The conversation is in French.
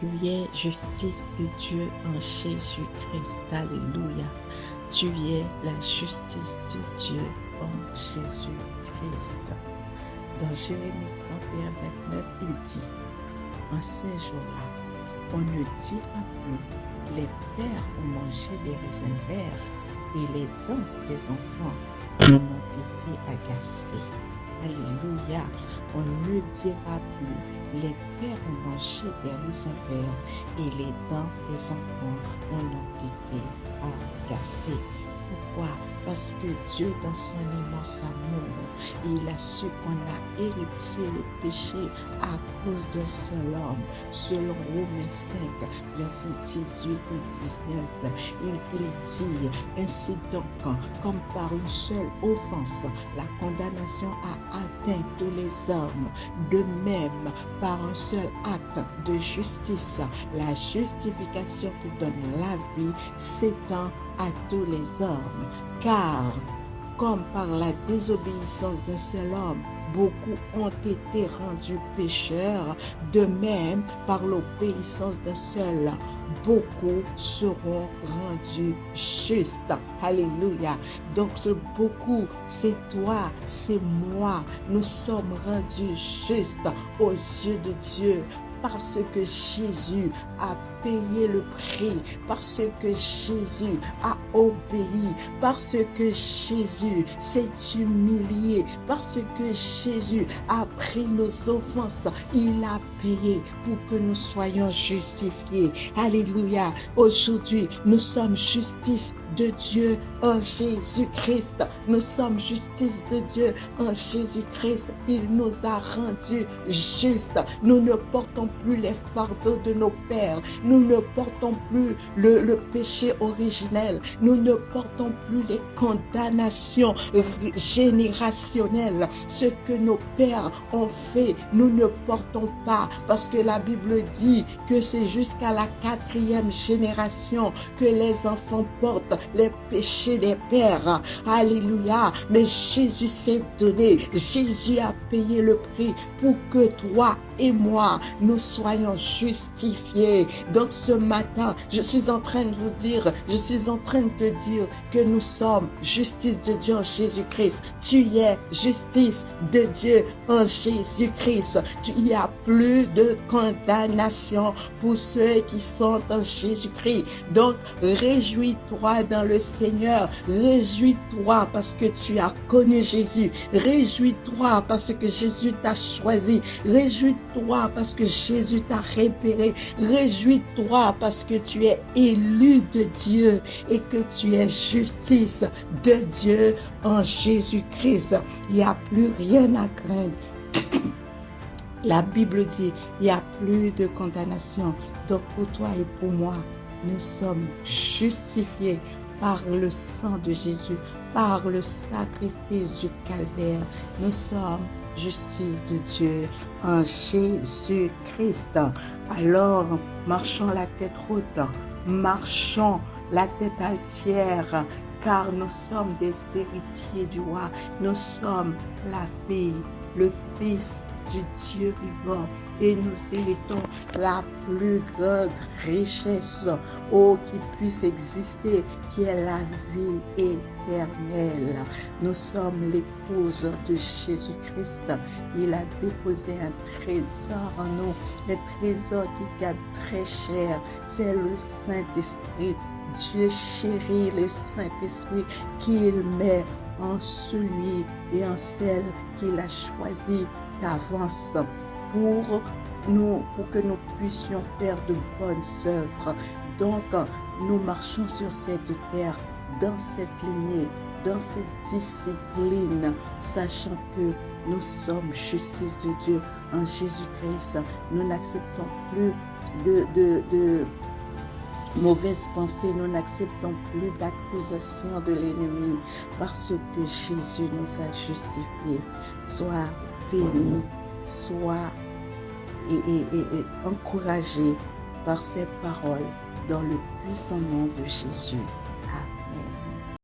Tu es justice de Dieu en Jésus-Christ. Alléluia. Tu es la justice de Dieu en Jésus-Christ. Dans Jérémie 31, 29, il dit, en ces jours-là, on ne dira plus, les pères ont mangé des raisins verts et les dents des enfants en ont été agacées. Alléluia. On ne dira plus, les pères ont mangé des raisins verts et les dents des enfants en ont été agacées. Pourquoi? Parce que Dieu, dans son immense amour, il a su qu'on a hérité le péché à cause d'un seul homme. Selon Romains 5, versets 18 et 19, il dit, ainsi donc, comme par une seule offense, la condamnation a atteint tous les hommes, de même, par un seul acte de justice, la justification qui donne la vie s'étend à tous les hommes. Car, comme par la désobéissance d'un seul homme, beaucoup ont été rendus pécheurs, de même, par l'obéissance d'un seul, beaucoup seront rendus justes. Alléluia. Donc ce beaucoup, c'est toi, c'est moi. Nous sommes rendus justes aux yeux de Dieu parce que Jésus a payé le prix, parce que Jésus a obéi, parce que Jésus s'est humilié, parce que Jésus a pris nos offenses, il a payé pour que nous soyons justifiés. Alléluia. Aujourd'hui, nous sommes justice de Dieu en Jésus-Christ. Nous sommes justice de Dieu en Jésus-Christ. Il nous a rendus justes. Nous ne portons plus les fardeaux de nos pères. Nous ne portons plus le péché originel. Nous ne portons plus les condamnations générationnelles. Ce que nos pères ont fait, nous ne portons pas parce que la Bible dit que c'est jusqu'à la 4e génération que les enfants portent les péchés des pères. Alléluia. Mais Jésus s'est donné. Jésus a payé le prix pour que toi et moi, nous soyons justifiés. Donc ce matin, je suis en train de vous dire, je suis en train de te dire que nous sommes justice de Dieu en Jésus-Christ. Tu es justice de Dieu en Jésus-Christ. Il n'y a plus de condamnation pour ceux qui sont en Jésus-Christ. Donc réjouis-toi dans le Seigneur. Réjouis-toi parce que tu as connu Jésus. Réjouis-toi parce que Jésus t'a choisi. Réjouis-toi parce que Jésus t'a repéré. Réjouis-toi parce que tu es élu de Dieu et que tu es justice de Dieu en Jésus-Christ. Il n'y a plus rien à craindre. La Bible dit, il n'y a plus de condamnation. Donc pour toi et pour moi, nous sommes justifiés par le sang de Jésus, par le sacrifice du calvaire. Nous sommes justice de Dieu en Jésus-Christ. Alors, marchons la tête haute, marchons la tête altière, car nous sommes des héritiers du roi. Nous sommes la fille, le fils du Dieu vivant et nous héritons la plus grande richesse qui puisse exister, qui est la vie éternelle. Nous sommes l'épouse de Jésus-Christ. Il a déposé un trésor en nous, un trésor qui garde très cher, c'est le Saint-Esprit. Dieu chérit le Saint-Esprit qu'il met en celui et en celle qu'il a choisi d'avance pour que nous puissions faire de bonnes œuvres. Donc, nous marchons sur cette terre, dans cette lignée, dans cette discipline, sachant que nous sommes justice de Dieu en Jésus-Christ. Nous n'acceptons plus de mauvaises pensées, nous n'acceptons plus d'accusations de l'ennemi parce que Jésus nous a justifiés. Sois béni, sois encouragé par ces paroles dans le puissant nom de Jésus.